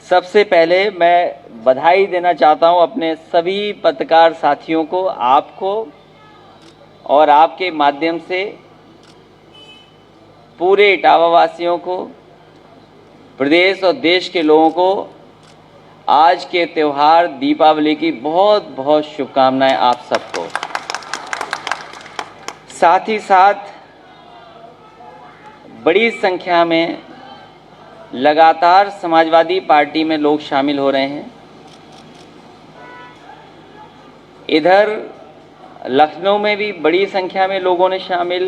सबसे पहले मैं बधाई देना चाहता हूं अपने सभी पत्रकार साथियों को, आपको और आपके माध्यम से पूरे इटावा वासियों को, प्रदेश और देश के लोगों को आज के त्यौहार दीपावली की बहुत बहुत शुभकामनाएं आप सबको। साथ ही साथ बड़ी संख्या में लगातार समाजवादी पार्टी में लोग शामिल हो रहे हैं। इधर लखनऊ में भी बड़ी संख्या में लोगों ने शामिल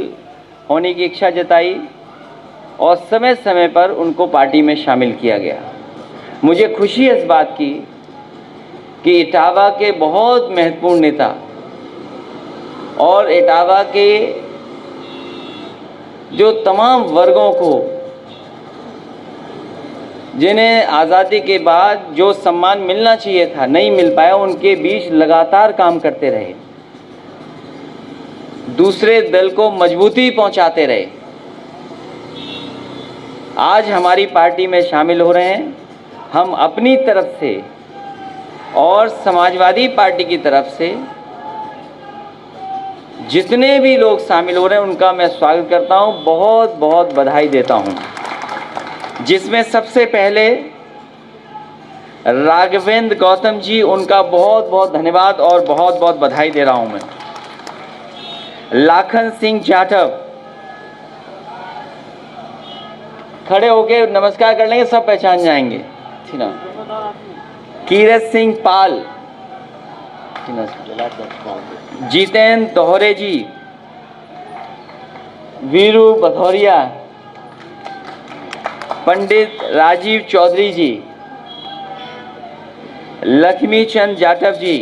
होने की इच्छा जताई और समय समय पर उनको पार्टी में शामिल किया गया। मुझे खुशी है इस बात की कि इटावा के बहुत महत्वपूर्ण नेता और इटावा के जो तमाम वर्गों को, जिन्हें आज़ादी के बाद जो सम्मान मिलना चाहिए था नहीं मिल पाया, उनके बीच लगातार काम करते रहे, दूसरे दल को मजबूती पहुंचाते रहे। आज हमारी पार्टी में शामिल हो रहे हैं। हम अपनी तरफ से और समाजवादी पार्टी की तरफ से जितने भी लोग शामिल हो रहे हैं उनका मैं स्वागत करता हूं, बहुत बहुत बधाई देता हूं। जिसमें सबसे पहले राघवेंद्र गौतम जी, उनका बहुत बहुत धन्यवाद और बहुत बहुत बधाई दे रहा हूं मैं। लाखन सिंह जाटव, खड़े होके नमस्कार कर लेंगे, सब पहचान जाएंगे। कीरत सिंह पाल, जितेंद्र दोहरे जी, वीरू भदौरिया, पंडित राजीव चौधरी जी, लक्ष्मी चंद जाटव जी,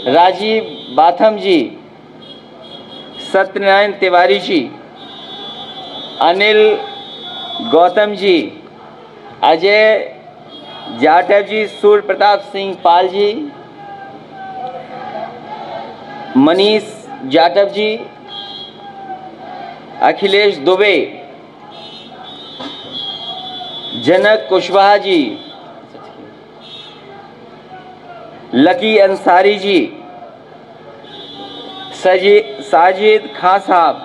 राजीव बाथम जी, सत्यनारायण तिवारी जी, अनिल गौतम जी, अजय जाटव जी, सूर्य प्रताप सिंह पाल जी, मनीष जाटव जी, अखिलेश दुबे, जनक कुशवाहा जी, लकी अंसारी जी, साजिद खां साहब,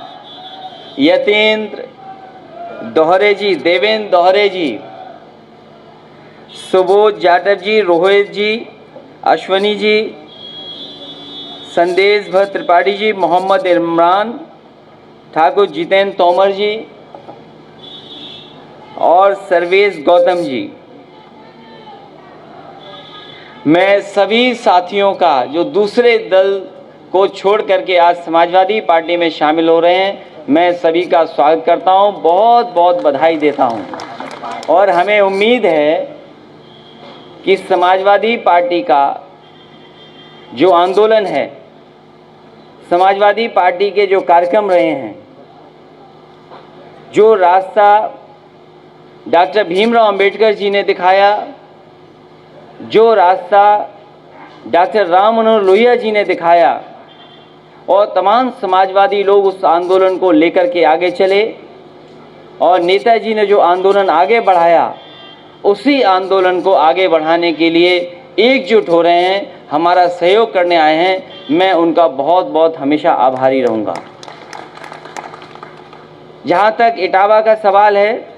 यतेंद्र दोहरे जी, देवेंद्र दोहरे जी, सुबोध जाटव जी, रोहित जी, अश्वनी जी, संदेश भट्ट त्रिपाठी जी, मोहम्मद इमरान ठाकुर, जितेंद्र तोमर जी और सर्वेश गौतम जी। मैं सभी साथियों का जो दूसरे दल को छोड़ करके आज समाजवादी पार्टी में शामिल हो रहे हैं, मैं सभी का स्वागत करता हूं, बहुत बहुत बधाई देता हूं। और हमें उम्मीद है कि समाजवादी पार्टी का जो आंदोलन है, समाजवादी पार्टी के जो कार्यक्रम रहे हैं, जो रास्ता डॉक्टर भीमराव अंबेडकर जी ने दिखाया, जो रास्ता डॉक्टर राम मनोहर लोहिया जी ने दिखाया और तमाम समाजवादी लोग उस आंदोलन को लेकर के आगे चले और नेताजी ने जो आंदोलन आगे बढ़ाया, उसी आंदोलन को आगे बढ़ाने के लिए एकजुट हो रहे हैं, हमारा सहयोग करने आए हैं। मैं उनका बहुत बहुत हमेशा आभारी रहूँगा। जहाँ तक इटावा का सवाल है,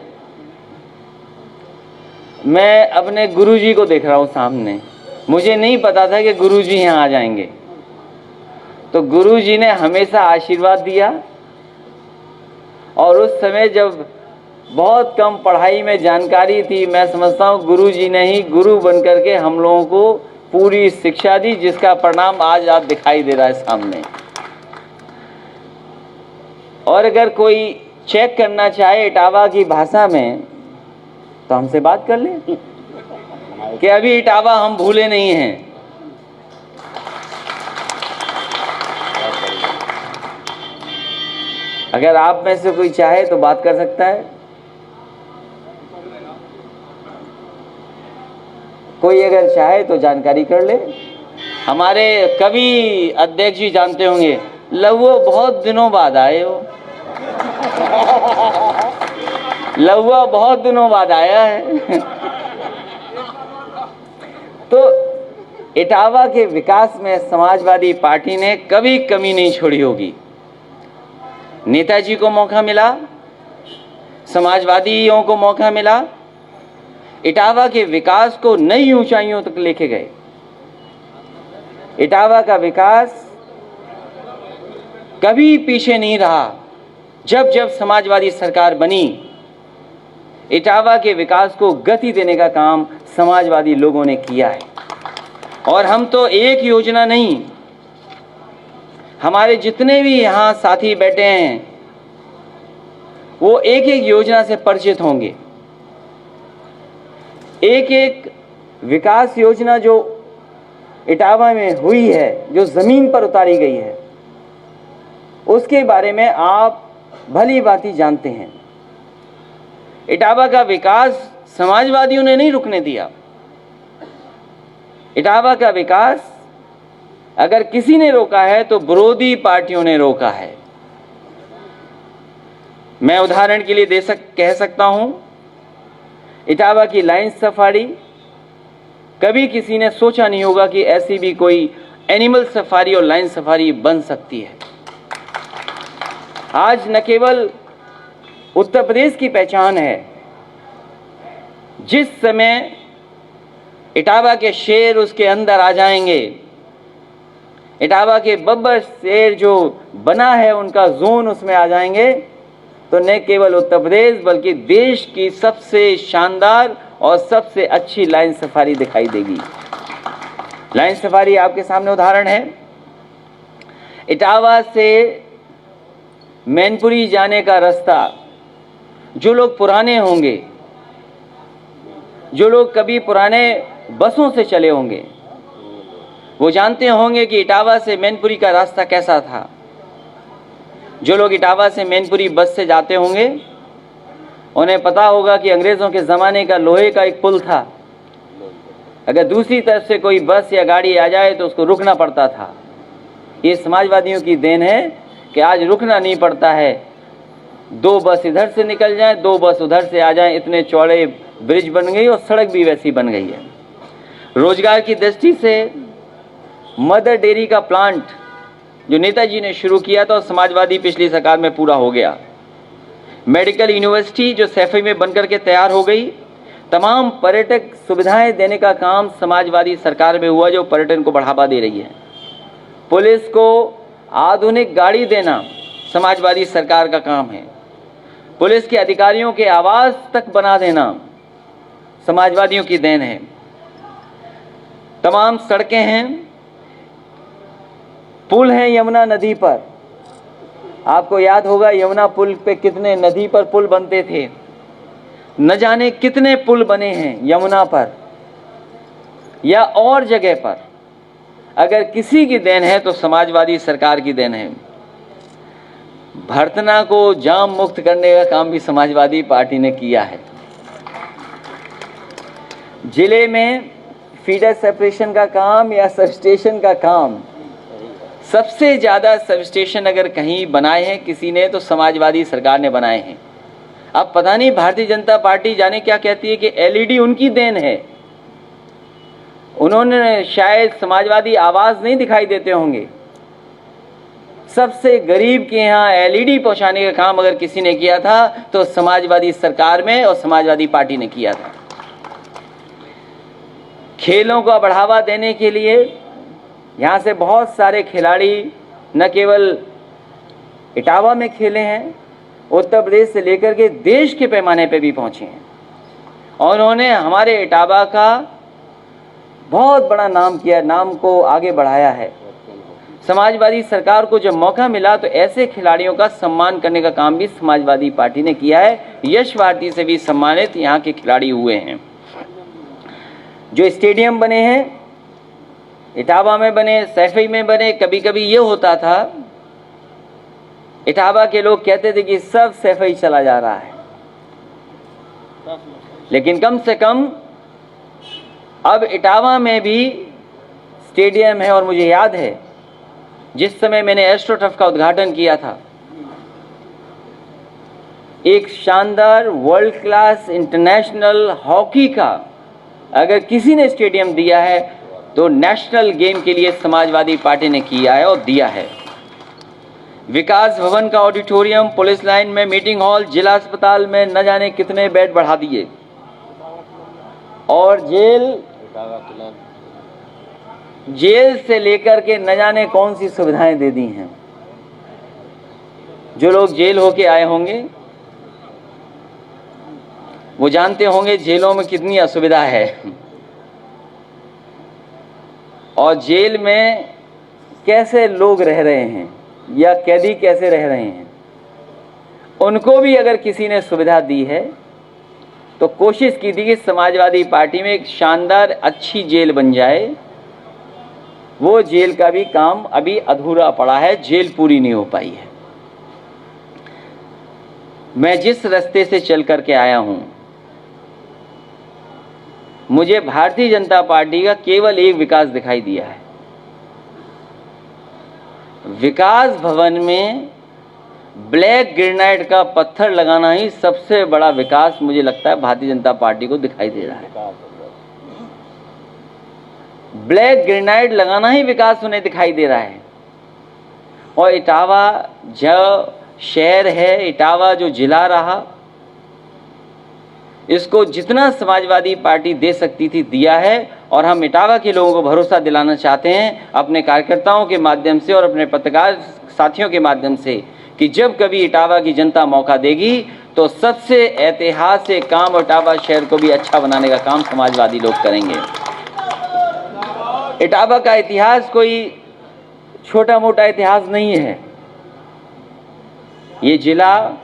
मैं अपने गुरुजी को देख रहा हूँ सामने। मुझे नहीं पता था कि गुरुजी यहाँ आ जाएंगे, तो गुरुजी ने हमेशा आशीर्वाद दिया और उस समय जब बहुत कम पढ़ाई में जानकारी थी, मैं समझता हूँ गुरुजी ने ही गुरु बन करके हम लोगों को पूरी शिक्षा दी, जिसका परिणाम आज आप दिखाई दे रहा है सामने। और अगर कोई चेक करना चाहे इटावा की भाषा में तो हमसे बात कर ले कि अभी इटावा हम भूले नहीं हैं। अगर आप में से कोई चाहे तो बात कर सकता है। कोई अगर चाहे तो जानकारी कर ले। हमारे कवि अध्यक्ष जी जानते होंगे, लवो बहुत दिनों बाद आए हो। लहुआ बहुत दिनों बाद आया है। तो इटावा के विकास में समाजवादी पार्टी ने कभी कमी नहीं छोड़ी होगी। नेताजी को मौका मिला, समाजवादियों को मौका मिला, इटावा के विकास को नई ऊंचाइयों तक लेके गए। इटावा का विकास कभी पीछे नहीं रहा। जब जब समाजवादी सरकार बनी, इटावा के विकास को गति देने का काम समाजवादी लोगों ने किया है। और हम तो एक योजना नहीं, हमारे जितने भी यहाँ साथी बैठे हैं वो एक एक योजना से परिचित होंगे। एक एक विकास योजना जो इटावा में हुई है, जो जमीन पर उतारी गई है, उसके बारे में आप भली भांति जानते हैं। इटावा का विकास समाजवादियों ने नहीं रुकने दिया। इटावा का विकास अगर किसी ने रोका है तो विरोधी पार्टियों ने रोका है। मैं उदाहरण के लिए कह सकता हूं, इटावा की लाइन सफारी, कभी किसी ने सोचा नहीं होगा कि ऐसी भी कोई एनिमल सफारी और लाइन सफारी बन सकती है। आज न केवल उत्तर प्रदेश की पहचान है, जिस समय इटावा के शेर उसके अंदर आ जाएंगे, इटावा के बब्बर शेर जो बना है उनका जोन उसमें आ जाएंगे, तो न केवल उत्तर प्रदेश बल्कि देश की सबसे शानदार और सबसे अच्छी लाइन सफारी दिखाई देगी। लाइन सफारी आपके सामने उदाहरण है। इटावा से मैनपुरी जाने का रास्ता, जो लोग पुराने होंगे, जो लोग कभी पुराने बसों से चले होंगे, वो जानते होंगे कि इटावा से मैनपुरी का रास्ता कैसा था। जो लोग इटावा से मैनपुरी बस से जाते होंगे उन्हें पता होगा कि अंग्रेज़ों के ज़माने का लोहे का एक पुल था। अगर दूसरी तरफ से कोई बस या गाड़ी आ जाए तो उसको रुकना पड़ता था। ये समाजवादियों की देन है कि आज रुकना नहीं पड़ता है। दो बस इधर से निकल जाए, दो बस उधर से आ जाए, इतने चौड़े ब्रिज बन गई और सड़क भी वैसी बन गई है। रोजगार की दृष्टि से मदर डेयरी का प्लांट जो नेताजी ने शुरू किया था, समाजवादी पिछली सरकार में पूरा हो गया। मेडिकल यूनिवर्सिटी जो सैफई में बनकर के तैयार हो गई, तमाम पर्यटक सुविधाएं देने का काम समाजवादी सरकार में हुआ, जो पर्यटन को बढ़ावा दे रही है। पुलिस को आधुनिक गाड़ी देना समाजवादी सरकार का काम है। पुलिस के अधिकारियों के आवास तक बना देना समाजवादियों की देन है। तमाम सड़कें हैं, पुल हैं यमुना नदी पर। आपको याद होगा यमुना पुल पे कितने नदी पर पुल बनते थे, न जाने कितने पुल बने हैं यमुना पर या और जगह पर। अगर किसी की देन है तो समाजवादी सरकार की देन है। भरतना को जाम मुक्त करने का काम भी समाजवादी पार्टी ने किया है। जिले में फीडर सेपरेशन का काम या सब स्टेशन का काम, सबसे ज़्यादा सब स्टेशन अगर कहीं बनाए हैं किसी ने तो समाजवादी सरकार ने बनाए हैं। अब पता नहीं भारतीय जनता पार्टी जाने क्या कहती है कि एलईडी उनकी देन है। उन्होंने शायद समाजवादी आवाज़ नहीं दिखाई देते होंगे। सबसे गरीब के यहाँ एलईडी पहुँचाने का काम अगर किसी ने किया था तो समाजवादी सरकार में और समाजवादी पार्टी ने किया था। खेलों को बढ़ावा देने के लिए यहाँ से बहुत सारे खिलाड़ी न केवल इटावा में खेले हैं, उत्तर प्रदेश से लेकर के देश के पैमाने पे भी पहुँचे हैं और उन्होंने हमारे इटावा का बहुत बड़ा नाम किया, नाम को आगे बढ़ाया है। समाजवादी सरकार को जब मौका मिला तो ऐसे खिलाड़ियों का सम्मान करने का काम भी समाजवादी पार्टी ने किया है। यश भारती से भी सम्मानित यहाँ के खिलाड़ी हुए हैं। जो स्टेडियम बने हैं, इटावा में बने, सैफई में बने। कभी कभी ये होता था, इटावा के लोग कहते थे कि सब सैफई चला जा रहा है, लेकिन कम से कम अब इटावा में भी स्टेडियम है। और मुझे याद है जिस समय मैंने एस्ट्रोटर्फ का उद्घाटन किया था, एक शानदार वर्ल्ड क्लास इंटरनेशनल हॉकी का अगर किसी ने स्टेडियम दिया है तो नेशनल गेम के लिए समाजवादी पार्टी ने किया है और दिया है। विकास भवन का ऑडिटोरियम, पुलिस लाइन में मीटिंग हॉल, जिला अस्पताल में न जाने कितने बेड बढ़ा दिए, और जेल से लेकर के न जाने कौन सी सुविधाएं दे दी हैं। जो लोग जेल होके आए होंगे वो जानते होंगे जेलों में कितनी असुविधा है, और जेल में कैसे लोग रह रहे हैं या कैदी कैसे रह रहे हैं। उनको भी अगर किसी ने सुविधा दी है तो कोशिश की थी कि समाजवादी पार्टी में एक शानदार अच्छी जेल बन जाए। वो जेल का भी काम अभी अधूरा पड़ा है, जेल पूरी नहीं हो पाई है। मैं जिस रास्ते से चल करके आया हूं, मुझे भारतीय जनता पार्टी का केवल एक विकास दिखाई दिया है। विकास भवन में ब्लैक ग्रेनाइट का पत्थर लगाना ही सबसे बड़ा विकास मुझे लगता है भारतीय जनता पार्टी को दिखाई दे रहा है। ब्लैक ग्रेनाइट लगाना ही विकास उन्हें दिखाई दे रहा है। और इटावा जो शहर है, इटावा जो जिला रहा, इसको जितना समाजवादी पार्टी दे सकती थी दिया है। और हम इटावा के लोगों को भरोसा दिलाना चाहते हैं अपने कार्यकर्ताओं के माध्यम से और अपने पत्रकार साथियों के माध्यम से कि जब कभी इटावा की जनता मौका देगी तो सबसे ऐतिहासिक काम इटावा शहर को भी अच्छा बनाने का काम समाजवादी लोग करेंगे। इटावा का इतिहास कोई छोटा मोटा इतिहास नहीं है। ये जिला,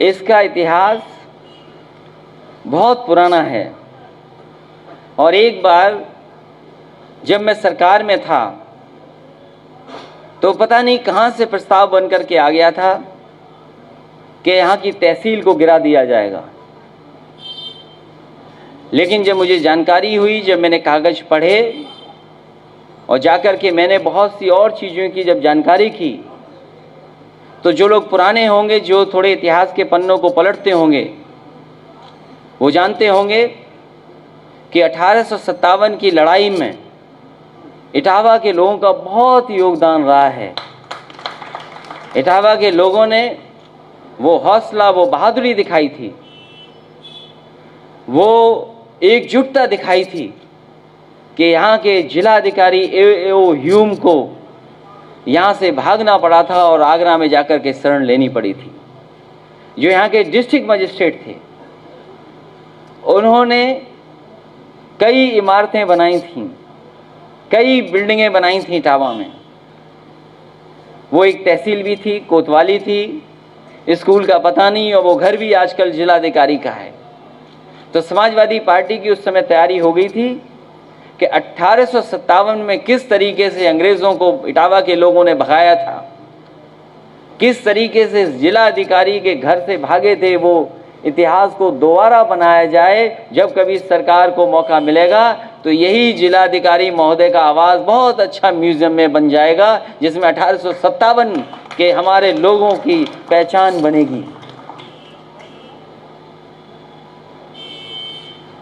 इसका इतिहास बहुत पुराना है। और एक बार जब मैं सरकार में था तो पता नहीं कहां से प्रस्ताव बन करके आ गया था कि यहाँ की तहसील को गिरा दिया जाएगा। लेकिन जब मुझे जानकारी हुई, जब मैंने कागज पढ़े और जाकर के मैंने बहुत सी और चीज़ों की जब जानकारी की, तो जो लोग पुराने होंगे, जो थोड़े इतिहास के पन्नों को पलटते होंगे, वो जानते होंगे कि 1857 की लड़ाई में इटावा के लोगों का बहुत योगदान रहा है। इटावा के लोगों ने वो हौसला, वो बहादुरी दिखाई थी, वो एकजुटता दिखाई थी कि यहाँ के जिलाधिकारी ए.ओ. ह्यूम को यहाँ से भागना पड़ा था और आगरा में जाकर के शरण लेनी पड़ी थी। जो यहाँ के डिस्ट्रिक्ट मजिस्ट्रेट थे, उन्होंने कई इमारतें बनाई थीं, कई बिल्डिंगें बनाई थीं इटावा में। वो एक तहसील भी थी, कोतवाली थी, स्कूल का पता नहीं, और वो घर भी आजकल जिलाधिकारी का है। तो समाजवादी पार्टी की उस समय तैयारी हो गई थी कि 1857 में किस तरीके से अंग्रेज़ों को इटावा के लोगों ने भगाया था, किस तरीके से जिलाधिकारी के घर से भागे थे, वो इतिहास को दोबारा बनाया जाए। जब कभी सरकार को मौका मिलेगा तो यही जिलाधिकारी महोदय का आवास बहुत अच्छा म्यूजियम में बन जाएगा, जिसमें 1857 के हमारे लोगों की पहचान बनेगी।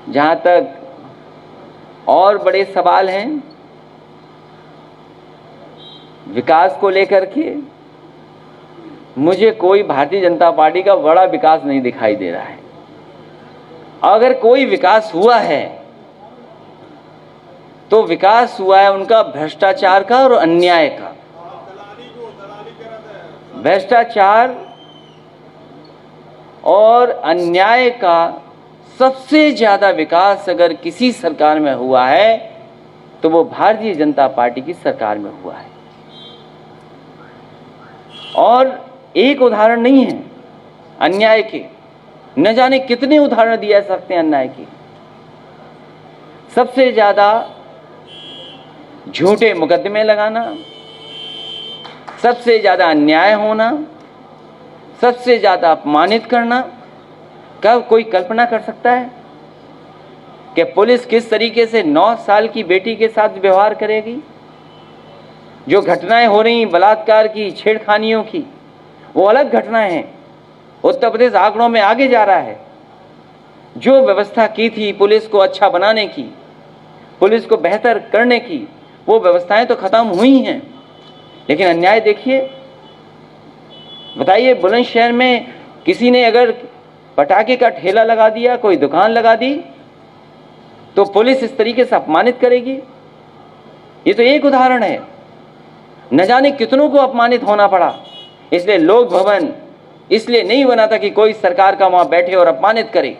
जहाँ तक और बड़े सवाल हैं विकास को लेकर के, मुझे कोई भारतीय जनता पार्टी का बड़ा विकास नहीं दिखाई दे रहा है। अगर कोई विकास हुआ है तो विकास हुआ है उनका भ्रष्टाचार का और अन्याय का। भ्रष्टाचार और अन्याय का सबसे ज्यादा विकास अगर किसी सरकार में हुआ है तो वो भारतीय जनता पार्टी की सरकार में हुआ है। और एक उदाहरण नहीं है अन्याय के, न जाने कितने उदाहरण दिए जा सकते हैं अन्याय के। सबसे ज्यादा झूठे मुकदमे लगाना, सबसे ज्यादा अन्याय होना, सबसे ज्यादा अपमानित करना। कब कोई कल्पना कर सकता है कि पुलिस किस तरीके से 9 साल की बेटी के साथ व्यवहार करेगी? जो घटनाएं हो रही बलात्कार की, छेड़खानियों की, वो अलग घटनाएं हैं। उत्तर प्रदेश आंकड़ों में आगे जा रहा है। जो व्यवस्था की थी पुलिस को अच्छा बनाने की, पुलिस को बेहतर करने की, वो व्यवस्थाएं तो खत्म हुई हैं। लेकिन अन्याय देखिए, बताइए बुलंदशहर में किसी ने अगर पटाखे का ठेला लगा दिया, कोई दुकान लगा दी, तो पुलिस इस तरीके से अपमानित करेगी। ये तो एक उदाहरण है, न जाने कितनों को अपमानित होना पड़ा। इसलिए लोक भवन इसलिए नहीं बना था कि कोई सरकार का वहां बैठे और अपमानित करे।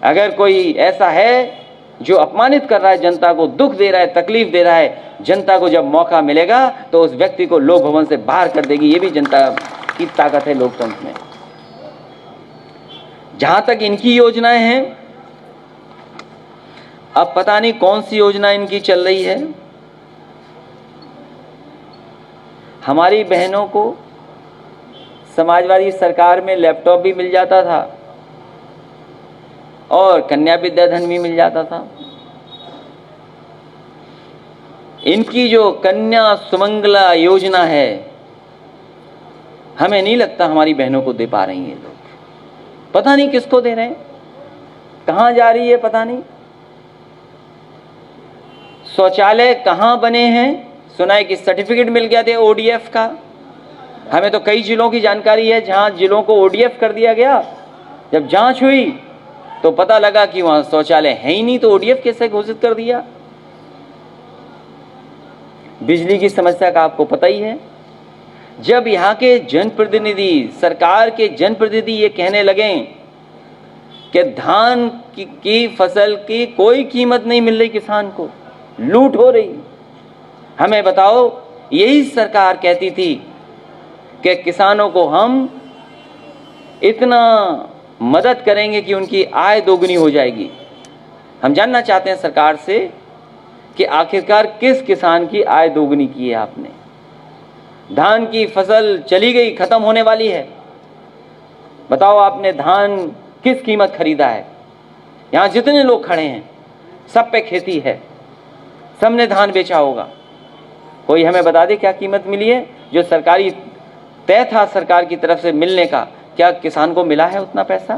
अगर कोई ऐसा है जो अपमानित कर रहा है, जनता को दुख दे रहा है, तकलीफ दे रहा है, जनता को जब मौका मिलेगा तो उस व्यक्ति को लोक भवन से बाहर कर देगी। ये भी जनता की ताकत है लोकतंत्र में। जहां तक इनकी योजनाएं हैं, अब पता नहीं कौन सी योजना इनकी चल रही है। हमारी बहनों को समाजवादी सरकार में लैपटॉप भी मिल जाता था और कन्या विद्याधन भी मिल जाता था। इनकी जो कन्या सुमंगला योजना है, हमें नहीं लगता हमारी बहनों को दे पा रही हैं लोग। पता नहीं किसको दे रहे हैं, कहां जा रही है पता नहीं। शौचालय कहां बने हैं, सुना है कि सर्टिफिकेट मिल गया था ओडीएफ का। हमें तो कई जिलों की जानकारी है जहां जिलों को ओडीएफ कर दिया गया। जब जांच हुई तो पता लगा कि वहां शौचालय है ही नहीं, तो ओडीएफ कैसे घोषित कर दिया। बिजली की समस्या का आपको पता ही है। जब यहाँ के जनप्रतिनिधि, सरकार के जनप्रतिनिधि ये कहने लगे कि धान की फसल की कोई कीमत नहीं मिल रही किसान को, लूट हो रही, हमें बताओ, यही सरकार कहती थी कि किसानों को हम इतना मदद करेंगे कि उनकी आय दोगुनी हो जाएगी। हम जानना चाहते हैं सरकार से कि आखिरकार किस किसान की आय दोगुनी की है आपने। धान की फसल चली गई, खत्म होने वाली है, बताओ आपने धान किस कीमत खरीदा है। यहां जितने लोग खड़े हैं सब पे खेती है, सबने धान बेचा होगा। कोई हमें बता दे क्या कीमत मिली है जो सरकारी तय था सरकार की तरफ से मिलने का, क्या किसान को मिला है उतना पैसा।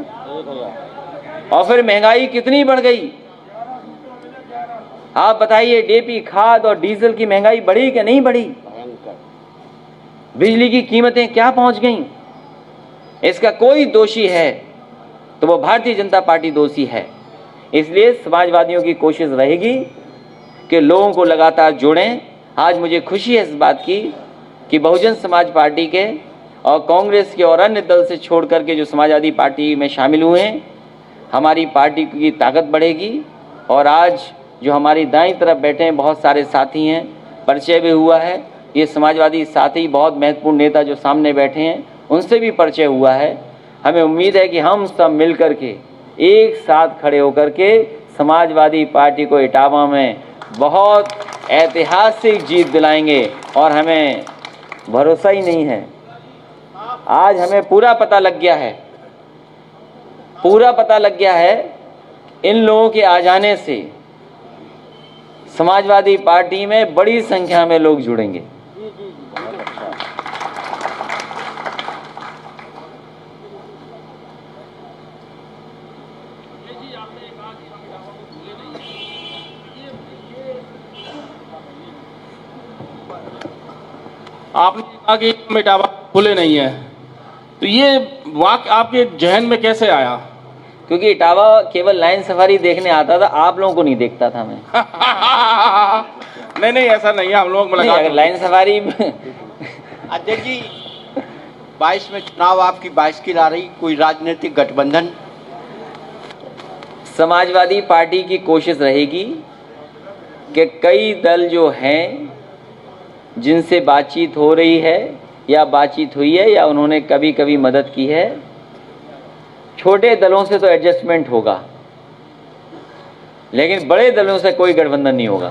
और फिर महंगाई कितनी बढ़ गई, आप बताइए। डीएपी खाद और डीजल की महंगाई बढ़ी कि नहीं बढ़ी। बिजली की कीमतें क्या पहुंच गईं। इसका कोई दोषी है तो वो भारतीय जनता पार्टी दोषी है। इसलिए समाजवादियों की कोशिश रहेगी कि लोगों को लगातार जोड़ें। आज मुझे खुशी है इस बात की कि बहुजन समाज पार्टी के और कांग्रेस के और अन्य दल से छोड़ करके जो समाजवादी पार्टी में शामिल हुए हैं, हमारी पार्टी की ताकत बढ़ेगी। और आज जो हमारी दाईं तरफ बैठे हैं बहुत सारे साथी हैं, परिचय भी हुआ है। ये समाजवादी साथी बहुत महत्वपूर्ण नेता जो सामने बैठे हैं उनसे भी परिचय हुआ है। हमें उम्मीद है कि हम सब मिल कर के एक साथ खड़े होकर के समाजवादी पार्टी को इटावा में बहुत ऐतिहासिक जीत दिलाएंगे। और हमें भरोसा ही नहीं है, आज हमें पूरा पता लग गया है, पूरा पता लग गया है इन लोगों के आ जाने से समाजवादी पार्टी में बड़ी संख्या में लोग जुड़ेंगे। आपने कहा कि हम इटावा खुले नहीं है, तो ये वाक्य आपके जहन में कैसे आया। क्योंकि इटावा केवल लाइन सफारी देखने आता था, आप लोगों को नहीं देखता था मैं। नहीं ऐसा नहीं है, हम लोग अगर लाइन सफारी अध्यक्ष जी 22 में चुनाव आपकी 22 की ला रही, कोई राजनीतिक गठबंधन। समाजवादी पार्टी की कोशिश रहेगी कि कई दल जो हैं जिनसे बातचीत हो रही है या बातचीत हुई है या उन्होंने कभी कभी मदद की है, छोटे दलों से तो एडजस्टमेंट होगा लेकिन बड़े दलों से कोई गठबंधन नहीं होगा।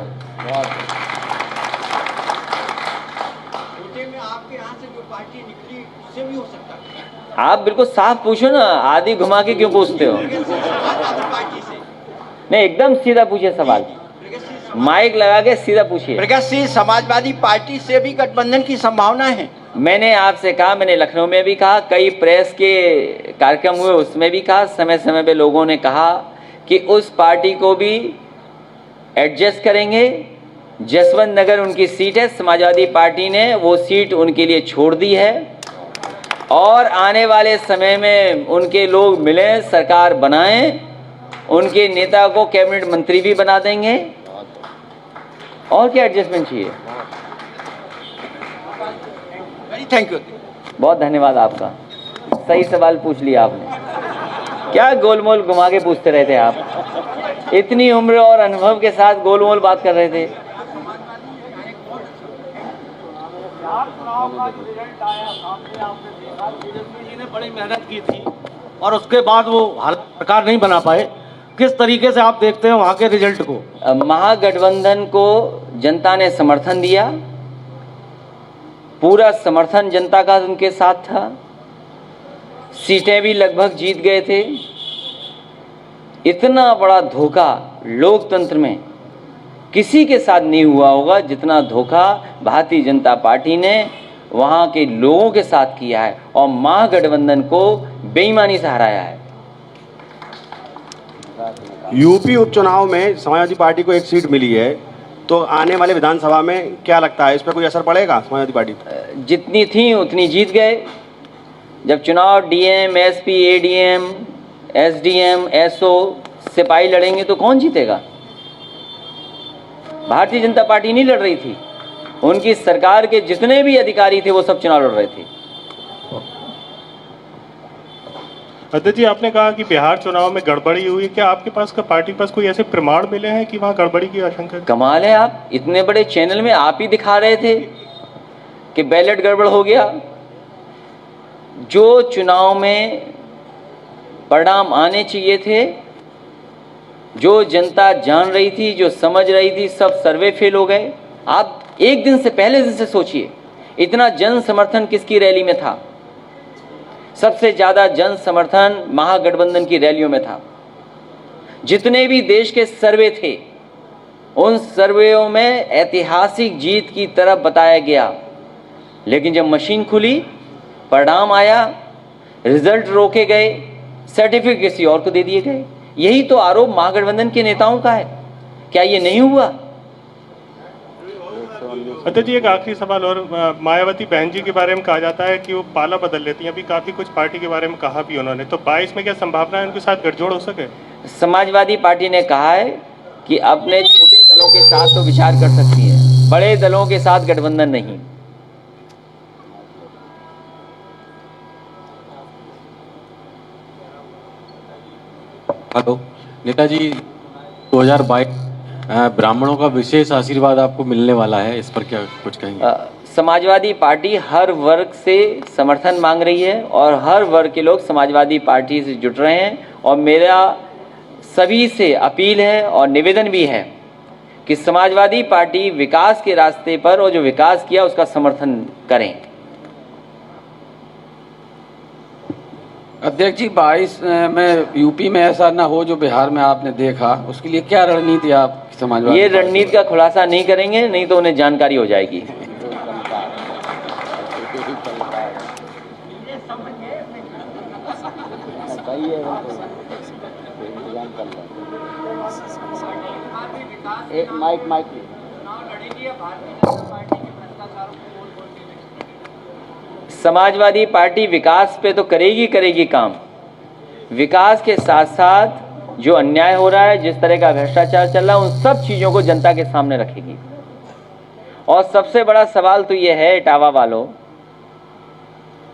में आपके यहाँ से जो पार्टी निकली उससे भी हो सकता है। आप बिल्कुल साफ पूछो ना, आदि घुमा के क्यों पूछते हो। पार्टी से नहीं, एकदम सीधा पूछिए सवाल, माइक लगा के सीधा पूछिए। प्रगतिशील समाजवादी पार्टी से भी गठबंधन की संभावना है। मैंने आपसे कहा, मैंने लखनऊ में भी कहा, कई प्रेस के कार्यक्रम हुए उसमें भी कहा, समय समय पे लोगों ने कहा कि उस पार्टी को भी एडजस्ट करेंगे। जसवंत नगर उनकी सीट है, समाजवादी पार्टी ने वो सीट उनके लिए छोड़ दी है और आने वाले समय में उनके लोग मिलें, सरकार बनाएं, उनके नेता को कैबिनेट मंत्री भी बना देंगे। और क्या एडजस्टमेंट चाहिए? Very thank you. बहुत धन्यवाद आपका, सही सवाल पूछ लिया आपने। क्या गोलमोल घुमा के पूछते रहते आप? इतनी उम्र और अनुभव के साथ गोलमोल बात कर रहे थे। तेजस्वी जी ने बड़ी मेहनत की थी और उसके बाद वो सरकार नहीं बना पाए। किस तरीके से आप देखते हैं वहाँ के रिजल्ट को? महागठबंधन को जनता ने समर्थन दिया, पूरा समर्थन जनता का उनके साथ था, सीटें भी लगभग जीत गए थे। इतना बड़ा धोखा लोकतंत्र में किसी के साथ नहीं हुआ होगा जितना धोखा भारतीय जनता पार्टी ने वहाँ के लोगों के साथ किया है और महागठबंधन को बेईमानी से हराया है। यूपी उपचुनाव में समाजवादी पार्टी को एक सीट मिली है, तो आने वाले विधानसभा में क्या लगता है इस पर कोई असर पड़ेगा समाजवादी पार्टी? जितनी थी उतनी जीत गए। जब चुनाव DM, SP, ADM, SDM, SO, सिपाही लड़ेंगे तो कौन जीतेगा? भारतीय जनता पार्टी नहीं लड़ रही थी, उनकी सरकार के जितने भी अधिकारी थे वो सब चुनाव लड़ रहे थे। अध्यक्ष जी, आपने कहा कि बिहार चुनाव में गड़बड़ी हुई, क्या आपके पास पार्टी के पास कोई ऐसे प्रमाण मिले हैं कि वहाँ गड़बड़ी की आशंका? कमाल है, आप इतने बड़े चैनल में आप ही दिखा रहे थे कि बैलेट गड़बड़ हो गया। जो चुनाव में परिणाम आने चाहिए थे, जो जनता जान रही थी, जो समझ रही थी, सब सर्वे फेल हो गए। आप एक दिन से पहले दिन से सोचिए, इतना जन समर्थन किसकी रैली में था? सबसे ज्यादा जन समर्थन महागठबंधन की रैलियों में था। जितने भी देश के सर्वे थे उन सर्वेयों में ऐतिहासिक जीत की तरफ बताया गया, लेकिन जब मशीन खुली, परिणाम आया, रिजल्ट रोके गए, सर्टिफिकेट किसी और को दे दिए गए। यही तो आरोप महागठबंधन के नेताओं का है। क्या ये नहीं हुआ? अध्यक्ष जी, एक आखिरी सवाल और। मायावती बहन जी के बारे में कहा जाता है कि वो पाला बदल लेती हैं, अभी काफी कुछ पार्टी के बारे में कहा भी उन्होंने, तो 22 में क्या संभावना है उनके साथ गठजोड़ हो सके? समाजवादी पार्टी ने कहा है कि अपने छोटे दलों के साथ तो विचार कर सकती है, बड़े दलों के साथ गठबंधन नहीं। हेलो नेताजी, 2022 ब्राह्मणों का विशेष आशीर्वाद आपको मिलने वाला है, इस पर क्या कुछ कहेंगे? समाजवादी पार्टी हर वर्ग से समर्थन मांग रही है और हर वर्ग के लोग समाजवादी पार्टी से जुट रहे हैं और मेरा सभी से अपील है और निवेदन भी है कि समाजवादी पार्टी विकास के रास्ते पर और जो विकास किया उसका समर्थन करें। अध्यक्ष जी, 22 में यूपी में ऐसा ना हो जो बिहार में आपने देखा, उसके लिए क्या रणनीति आप समाजवादी? ये रणनीति का खुलासा नहीं करेंगे, नहीं तो उन्हें जानकारी हो जाएगी। एक माइक समाजवादी पार्टी विकास पे तो करेगी काम। विकास के साथ साथ जो अन्याय हो रहा है, जिस तरह का भ्रष्टाचार चल रहा है, उन सब चीजों को जनता के सामने रखेगी। और सबसे बड़ा सवाल तो ये है, इटावा वालों,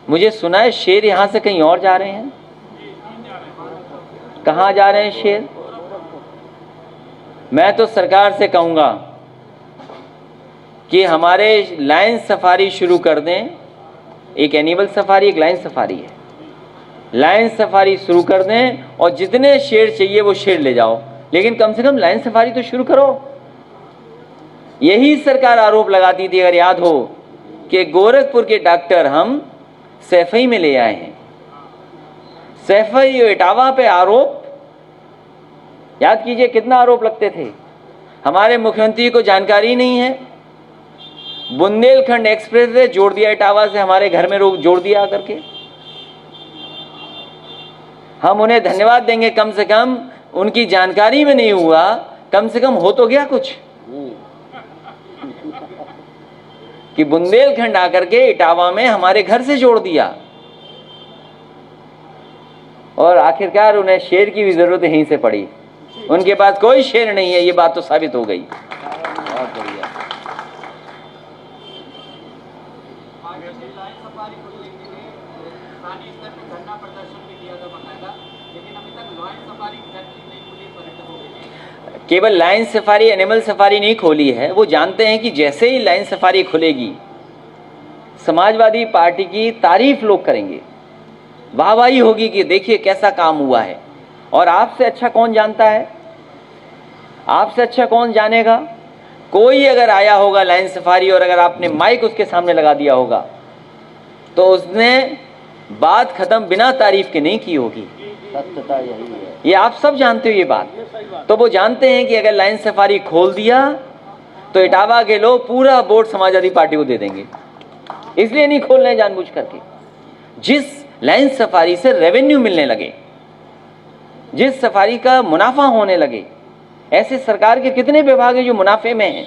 मुझे सुना है शेर यहां से कहीं और जा रहे हैं। कहां जा रहे हैं शेर? मैं तो सरकार से कहूंगा कि हमारे लाइन सफारी शुरू कर दें। एक एनिमल सफारी, एक लाइन सफारी है। लाइन सफारी शुरू कर दें और जितने शेर चाहिए वो शेर ले जाओ, लेकिन कम से कम लाइन सफारी तो शुरू करो। यही सरकार आरोप लगाती थी, अगर याद हो, कि गोरखपुर के डॉक्टर हम सैफई में ले आए हैं। सैफई और इटावा पे आरोप, याद कीजिए कितना आरोप लगते थे। हमारे मुख्यमंत्री को जानकारी नहीं है, बुंदेलखंड एक्सप्रेस वे जोड़ दिया इटावा से, हमारे घर में रोक जोड़ दिया करके। हम उन्हें धन्यवाद देंगे, कम से कम उनकी जानकारी में नहीं हुआ, कम से कम हो तो गया कुछ कि बुंदेलखंड आकर के इटावा में हमारे घर से जोड़ दिया। और आखिरकार उन्हें शेर की भी जरूरत यहीं से पड़ी। उनके पास कोई शेर नहीं है, ये बात तो साबित हो गई। बहुत बढ़िया। केवल लायन सफारी, एनिमल सफारी नहीं खोली है। वो जानते हैं कि जैसे ही लायन सफारी खुलेगी, समाजवादी पार्टी की तारीफ लोग करेंगे, वाहवाही होगी कि देखिए कैसा काम हुआ है। और आपसे अच्छा कौन जानता है? आपसे अच्छा कौन जानेगा? कोई अगर आया होगा लायन सफारी और अगर आपने माइक उसके सामने लगा दिया होगा तो उसने बात खत्म बिना तारीफ के नहीं की होगी। सत्यता यही है, ये आप सब जानते हो ये बात। तो वो जानते हैं कि अगर लायन सफारी खोल दिया तो इटावा के लोग पूरा वोट समाजवादी पार्टी को दे देंगे, इसलिए नहीं खोल रहे जानबूझ करके। जिस लायन सफारी से रेवेन्यू मिलने लगे, जिस सफारी का मुनाफा होने लगे, ऐसे सरकार के कितने विभाग हैं जो मुनाफे में हैं?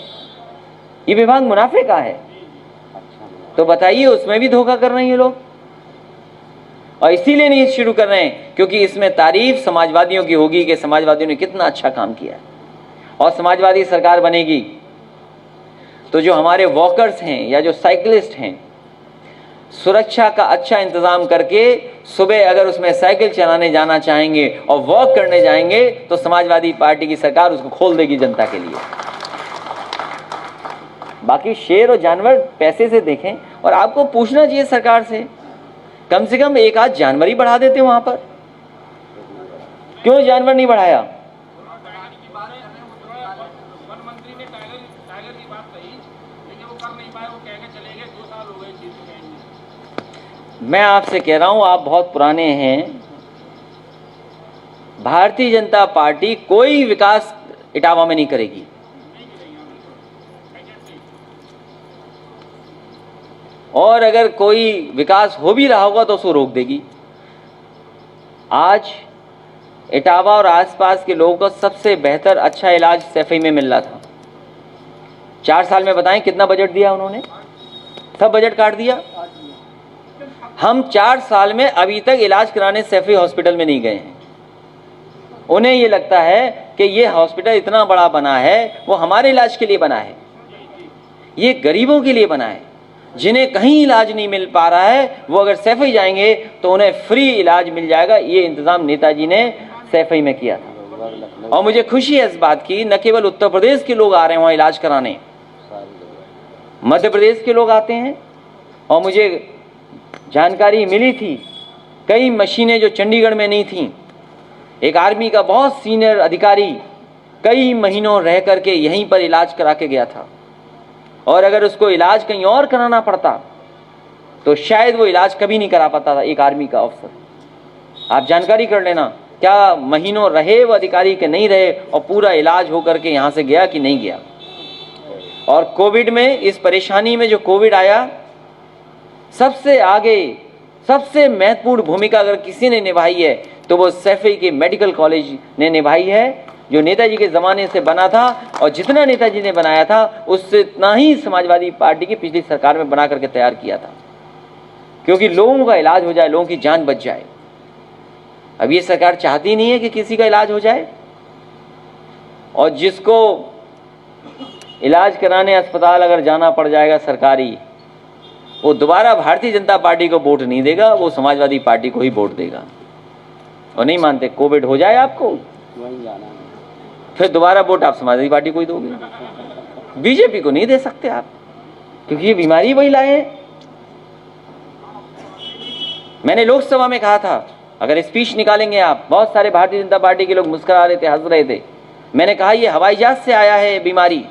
ये विभाग मुनाफे का है, तो बताइए उसमें भी धोखा कर रहे हैं ये लोग। और इसीलिए नहीं शुरू कर रहे हैं क्योंकि इसमें तारीफ समाजवादियों की होगी कि समाजवादियों ने कितना अच्छा काम किया। और समाजवादी सरकार बनेगी तो जो हमारे वॉकर्स हैं या जो साइकिलिस्ट हैं, सुरक्षा का अच्छा इंतजाम करके सुबह अगर उसमें साइकिल चलाने जाना चाहेंगे और वॉक करने जाएंगे तो समाजवादी पार्टी की सरकार उसको खोल देगी जनता के लिए। बाकी शेर और जानवर पैसे से देखें। और आपको पूछना चाहिए सरकार से, कम कम एक आध जानवर ही बढ़ा देते वहां पर, क्यों जानवर नहीं बढ़ाया? मैं आपसे कह रहा हूं, आप बहुत पुराने हैं। भारतीय जनता पार्टी कोई विकास इटावा में नहीं करेगी। और अगर कोई विकास हो भी रहा होगा तो उसको रोक देगी। आज इटावा और आसपास के लोगों को सबसे बेहतर अच्छा इलाज सैफई में मिल रहा था। 4 साल में बताएं कितना बजट दिया उन्होंने? सब बजट काट दिया। हम 4 साल में अभी तक इलाज कराने सैफई हॉस्पिटल में नहीं गए हैं। उन्हें ये लगता है कि ये हॉस्पिटल इतना बड़ा बना है, वो हमारे इलाज के लिए बना है, ये गरीबों के लिए बना है। जिन्हें कहीं इलाज नहीं मिल पा रहा है वो अगर सैफई जाएंगे तो उन्हें फ्री इलाज मिल जाएगा। ये इंतजाम नेताजी ने सैफई में किया था। और मुझे खुशी है इस बात की, न केवल उत्तर प्रदेश के लोग आ रहे हैं वहाँ इलाज कराने, मध्य प्रदेश के लोग आते हैं। और मुझे जानकारी मिली थी कई मशीनें जो चंडीगढ़ में नहीं थीं, एक आर्मी का बहुत सीनियर अधिकारी कई महीनों रह करके यहीं पर इलाज करा के गया था। और अगर उसको इलाज कहीं और कराना पड़ता तो शायद वो इलाज कभी नहीं करा पाता था, एक आर्मी का अफसर। आप जानकारी कर लेना, क्या महीनों रहे वो अधिकारी के नहीं रहे और पूरा इलाज होकर के यहाँ से गया कि नहीं गया। और कोविड में, इस परेशानी में जो कोविड आया, सबसे आगे सबसे महत्वपूर्ण भूमिका अगर किसी ने निभाई है तो वो सैफई के मेडिकल कॉलेज ने निभाई है, जो नेताजी के ज़माने से बना था। और जितना नेताजी ने बनाया था उससे इतना ही समाजवादी पार्टी की पिछली सरकार में बना करके तैयार किया था, क्योंकि लोगों का इलाज हो जाए, लोगों की जान बच जाए। अब ये सरकार चाहती नहीं है कि किसी का इलाज हो जाए। और जिसको इलाज कराने अस्पताल अगर जाना पड़ जाएगा सरकारी, वो दोबारा भारतीय जनता पार्टी को वोट नहीं देगा, वो समाजवादी पार्टी को ही वोट देगा। और नहीं मानते, कोविड हो जाए आपको, फिर दोबारा वोट आप समाजवादी पार्टी को ही दोगे, बीजेपी को नहीं दे सकते आप, क्योंकि ये बीमारी वही लाए हैं। मैंने लोकसभा में कहा था, अगर स्पीच निकालेंगे आप, बहुत सारे भारतीय जनता पार्टी के लोग मुस्कुरा रहे थे, हंस रहे थे। मैंने कहा ये हवाई जहाज से आया है बीमारी,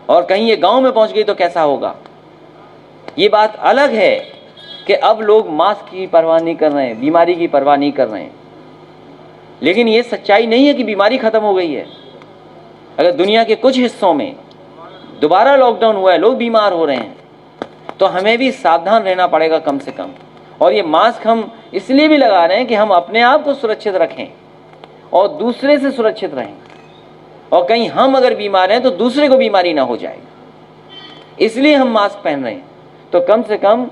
और कहीं ये गांव में पहुंच गई तो कैसा होगा। ये बात अलग है कि अब लोग मास्क की परवाह नहीं कर रहे हैं, बीमारी की परवाह नहीं कर रहे हैं, लेकिन ये सच्चाई नहीं है कि बीमारी खत्म हो गई है। अगर दुनिया के कुछ हिस्सों में दोबारा लॉकडाउन हुआ है, लोग बीमार हो रहे हैं, तो हमें भी सावधान रहना पड़ेगा कम से कम। और ये मास्क हम इसलिए भी लगा रहे हैं कि हम अपने आप को सुरक्षित रखें और दूसरे से सुरक्षित रहें, और कहीं हम अगर बीमार हैं तो दूसरे को बीमारी ना हो जाए, इसलिए हम मास्क पहन रहे हैं। तो कम से कम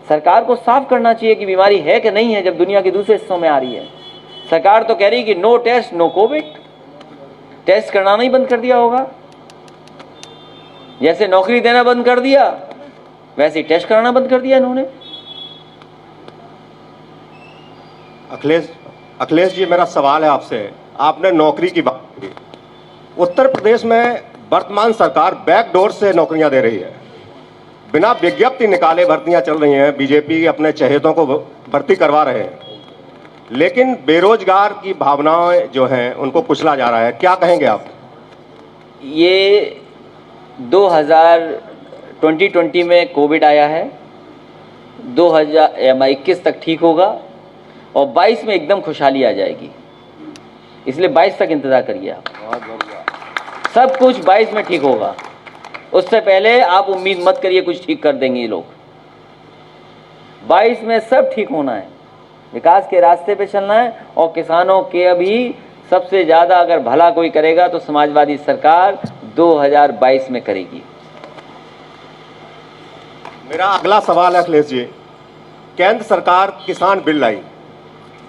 सरकार को साफ करना चाहिए कि बीमारी है कि नहीं है, जब दुनिया के दूसरे हिस्सों में आ रही है। सरकार तो कह रही है कि no test no covid, test करना नहीं बंद कर दिया होगा, जैसे नौकरी देना बंद कर दिया वैसे ही टेस्ट कराना बंद कर दिया इन्होंने। अखिलेश जी, मेरा सवाल है आपसे, आपने नौकरी की बात की। उत्तर प्रदेश में वर्तमान सरकार बैकडोर से नौकरियां दे रही है, बिना विज्ञप्ति निकाले भर्तियां चल रही हैं, बीजेपी अपने चहेतों को भर्ती करवा रहे हैं, लेकिन बेरोजगार की भावनाएं जो हैं उनको कुचला जा रहा है, क्या कहेंगे आप? ये 2020 में कोविड आया है, 2021 तक ठीक होगा और 22 में एकदम खुशहाली आ जाएगी, इसलिए 22 तक इंतजार करिए आप। सब कुछ 22 में ठीक होगा, उससे पहले आप उम्मीद मत करिए कुछ ठीक कर देंगे ये लोग। 22 में सब ठीक होना है, विकास के रास्ते पे चलना है, और किसानों के अभी सबसे ज़्यादा अगर भला कोई करेगा तो समाजवादी सरकार 2022 में करेगी। मेरा अगला सवाल है अखिलेश जी, केंद्र सरकार किसान बिल लाई,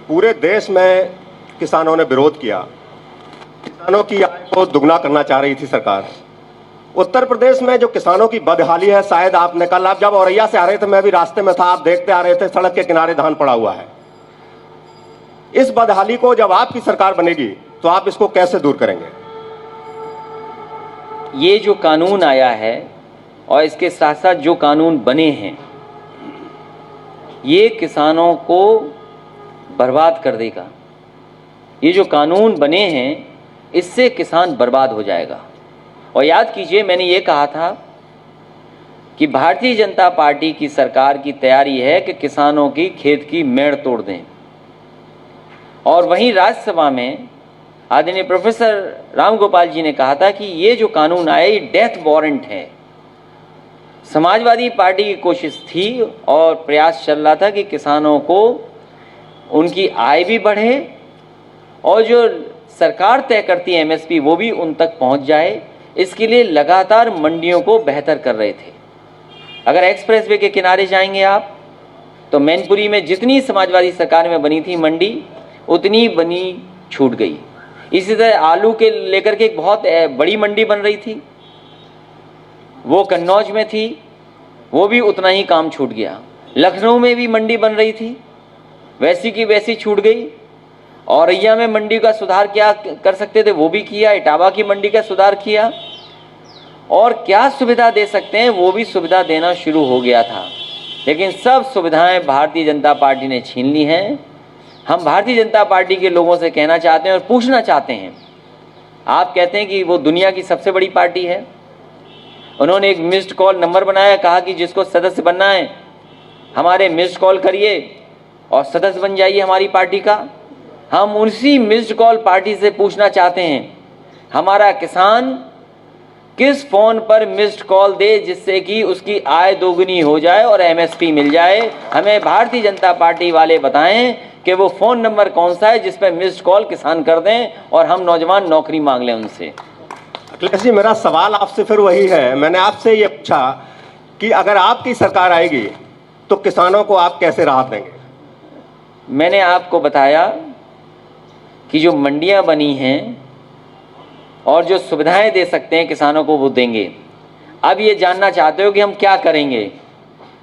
पूरे देश में किसानों ने विरोध किया, किसानों की आय को दुगना करना चाह रही थी सरकार। उत्तर प्रदेश में जो किसानों की बदहाली है, शायद आपने कल, आप जब औरैया से आ रहे थे, मैं भी रास्ते में था, आप देखते आ रहे थे सड़क के किनारे धान पड़ा हुआ है। इस बदहाली को जब आपकी सरकार बनेगी तो आप इसको कैसे दूर करेंगे? ये जो कानून आया है और इसके साथ साथ जो कानून बने हैं, ये किसानों को बर्बाद कर देगा। ये जो कानून बने हैं इससे किसान बर्बाद हो जाएगा। और याद कीजिए, मैंने ये कहा था कि भारतीय जनता पार्टी की सरकार की तैयारी है कि किसानों की खेत की मेड़ तोड़ दें। और वहीं राज्यसभा में आदरणीय प्रोफेसर राम गोपाल जी ने कहा था कि ये जो कानून आया ये डेथ वारंट है। समाजवादी पार्टी की कोशिश थी और प्रयास चल रहा था कि किसानों को उनकी आय भी बढ़े और जो सरकार तय करती है एमएसपी वो भी उन तक पहुंच जाए। इसके लिए लगातार मंडियों को बेहतर कर रहे थे। अगर एक्सप्रेसवे के किनारे जाएंगे आप तो मैनपुरी में जितनी समाजवादी सरकार में बनी थी मंडी उतनी बनी छूट गई। इसी तरह आलू के लेकर के एक बहुत बड़ी मंडी बन रही थी, वो कन्नौज में थी, वो भी उतना ही काम छूट गया। लखनऊ में भी मंडी बन रही थी, वैसी की वैसी छूट गई। औरैया में मंडी का सुधार क्या कर सकते थे वो भी किया, इटावा की मंडी का सुधार किया, और क्या सुविधा दे सकते हैं वो भी सुविधा देना शुरू हो गया था। लेकिन सब सुविधाएं भारतीय जनता पार्टी ने छीन ली हैं। हम भारतीय जनता पार्टी के लोगों से कहना चाहते हैं और पूछना चाहते हैं, आप कहते हैं कि वो दुनिया की सबसे बड़ी पार्टी है, उन्होंने एक मिस्ड कॉल नंबर बनाया, कहा कि जिसको सदस्य बनना है हमारे मिस्ड कॉल करिए और सदस्य बन जाइए हमारी पार्टी का। हम उसी मिस्ड कॉल पार्टी से पूछना चाहते हैं, हमारा किसान किस फ़ोन पर मिस्ड कॉल दे जिससे कि उसकी आय दोगुनी हो जाए और एमएसपी मिल जाए। हमें भारतीय जनता पार्टी वाले बताएं कि वो फ़ोन नंबर कौन सा है जिस पर मिस्ड कॉल किसान कर दें और हम नौजवान नौकरी मांग लें उनसे। अखिलेश जी, मेरा सवाल आपसे फिर वही है, मैंने आपसे ये पूछा कि अगर आपकी सरकार आएगी तो किसानों को आप कैसे राहत देंगे? मैंने आपको बताया कि जो मंडियां बनी हैं और जो सुविधाएं दे सकते हैं किसानों को वो देंगे। अब ये जानना चाहते हो कि हम क्या करेंगे?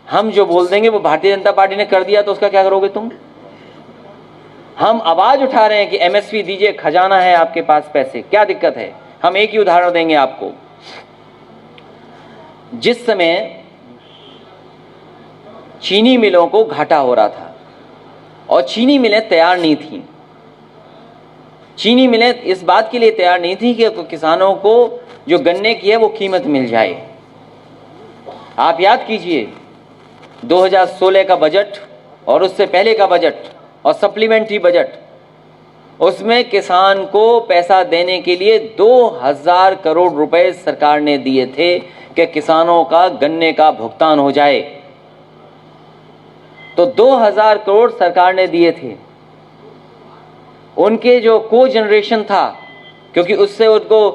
हम जो बोल देंगे वो भारतीय जनता पार्टी ने कर दिया तो उसका क्या करोगे तुम? हम आवाज़ उठा रहे हैं कि एमएसपी दीजिए, खजाना है आपके पास पैसे, क्या दिक्कत है? हम एक ही उदाहरण देंगे आपको। जिस समय चीनी मिलों को घाटा हो रहा था और चीनी मिलें तैयार नहीं थीं, चीनी मिलें इस बात के लिए तैयार नहीं थी कि किसानों को जो गन्ने की है वो कीमत मिल जाए। आप याद कीजिए 2016 का बजट और उससे पहले का बजट और सप्लीमेंट्री बजट, उसमें किसान को पैसा देने के लिए 2000 करोड़ रुपए सरकार ने दिए थे कि किसानों का गन्ने का भुगतान हो जाए। तो 2000 करोड़ सरकार ने दिए थे। उनके जो को जनरेशन था, क्योंकि उससे उनको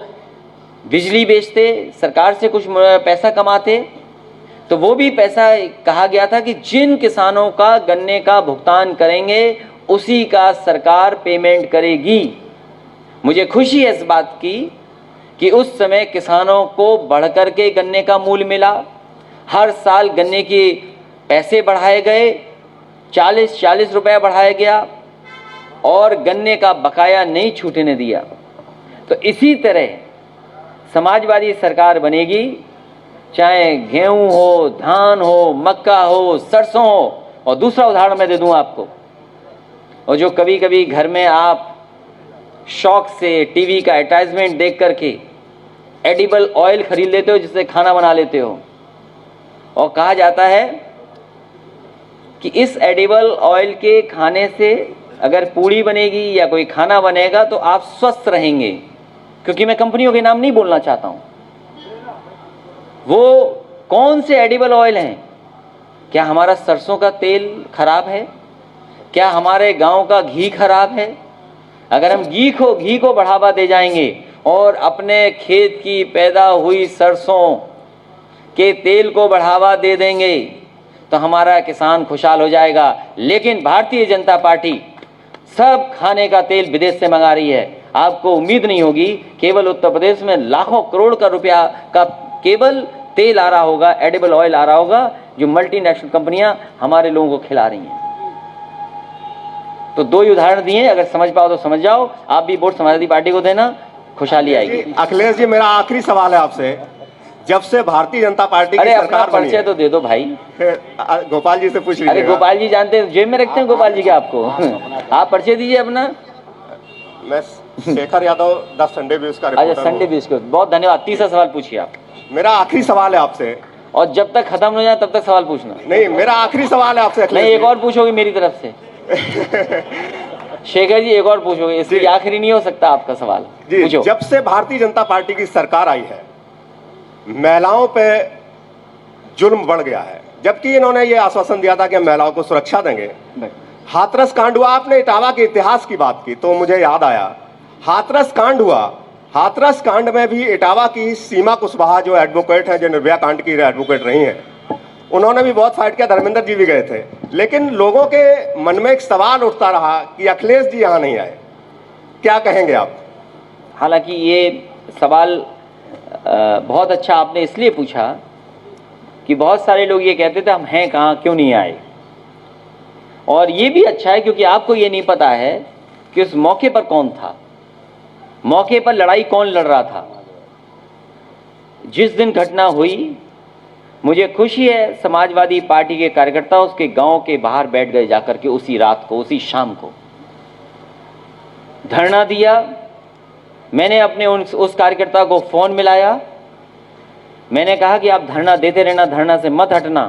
बिजली बेचते, सरकार से कुछ पैसा कमाते, तो वो भी पैसा कहा गया था कि जिन किसानों का गन्ने का भुगतान करेंगे उसी का सरकार पेमेंट करेगी। मुझे खुशी है इस बात की कि उस समय किसानों को बढ़कर के गन्ने का मूल्य मिला। हर साल गन्ने के पैसे बढ़ाए गए, 40 रुपए बढ़ाया गया और गन्ने का बकाया नहीं छूटने दिया। तो इसी तरह समाजवादी सरकार बनेगी, चाहे गेहूं हो, धान हो, मक्का हो, सरसों हो। और दूसरा उदाहरण मैं दे दूं आपको, और जो कभी कभी घर में आप शौक से टीवी का एडवर्टाइजमेंट देख करके एडिबल ऑयल खरीद लेते हो जिससे खाना बना लेते हो, और कहा जाता है कि इस एडिबल ऑयल के खाने से अगर पूड़ी बनेगी या कोई खाना बनेगा तो आप स्वस्थ रहेंगे। क्योंकि मैं कंपनियों के नाम नहीं बोलना चाहता हूं। वो कौन से एडिबल ऑयल हैं? क्या हमारा सरसों का तेल खराब है? क्या हमारे गांव का घी खराब है? अगर हम घी को बढ़ावा दे जाएंगे और अपने खेत की पैदा हुई सरसों के तेल को बढ़ावा दे देंगे तो हमारा किसान खुशहाल हो जाएगा। लेकिन भारतीय जनता पार्टी सब खाने का तेल विदेश से मंगा रही है। आपको उम्मीद नहीं होगी, केवल उत्तर प्रदेश में लाखों करोड़ का रुपया का केवल तेल आ रहा होगा, एडिबल ऑयल आ रहा होगा, जो मल्टीनेशनल कंपनियां हमारे लोगों को खिला रही हैं। तो 2 ही उदाहरण दिए, अगर समझ पाओ तो समझ जाओ। आप भी वोट समाजवादी पार्टी को देना, खुशहाली आएगी। अखिलेश जी, मेरा आखिरी सवाल है आपसे। जब से भारतीय जनता पार्टी की सरकार बनी परिचय तो दे दो भाई। गोपाल जी से पूछ लीजिए। अरे गोपाल जी जानते हैं, जेब में रखते हैं गोपाल जी के आपको। आप परिचय दीजिए अपना। मैं Shekhar Yadav, the Sunday views का रिपोर्टर। अच्छा, संडे व्यूज को बहुत धन्यवाद। तीसरा सवाल पूछिए आप। मेरा आखिरी सवाल है आपसे, और जब तक खत्म हो जाए तब तक सवाल पूछना। नहीं, मेरा आखिरी सवाल है आपसे। नहीं, एक और पूछोगे मेरी तरफ से। शेखर जी एक और पूछोगे, इसलिए आखिरी नहीं हो सकता आपका सवाल। जी, जब से भारतीय जनता पार्टी की सरकार आई है, महिलाओं पे जुल्म बढ़ गया है। जबकि इन्होंने ये आश्वासन दिया था कि हम महिलाओं को सुरक्षा देंगे। हाथरस कांड हुआ, आपने इटावा के इतिहास की बात की तो मुझे याद आया, हाथरस कांड हुआ। हाथरस कांड में भी इटावा की सीमा कुशवाहा जो एडवोकेट हैं, जो निर्भया कांड की एडवोकेट रही हैं, उन्होंने भी बहुत फाइट किया। धर्मेंद्र जी भी गए थे। लेकिन लोगों के मन में एक सवाल उठता रहा कि अखिलेश जी यहाँ नहीं आए, क्या कहेंगे आप? हालांकि ये सवाल बहुत अच्छा आपने इसलिए पूछा कि बहुत सारे लोग ये कहते थे हम हैं कहाँ, क्यों नहीं आए। और ये भी अच्छा है क्योंकि आपको ये नहीं पता है कि उस मौके पर कौन था, मौके पर लड़ाई कौन लड़ रहा था। जिस दिन घटना हुई, मुझे खुशी है समाजवादी पार्टी के कार्यकर्ता उसके गांव के बाहर बैठ गए जाकर के, उसी रात को, उसी शाम को धरना दिया। मैंने अपने उस कार्यकर्ता को फोन मिलाया। मैंने कहा कि आप धरना देते रहना, धरना से मत हटना,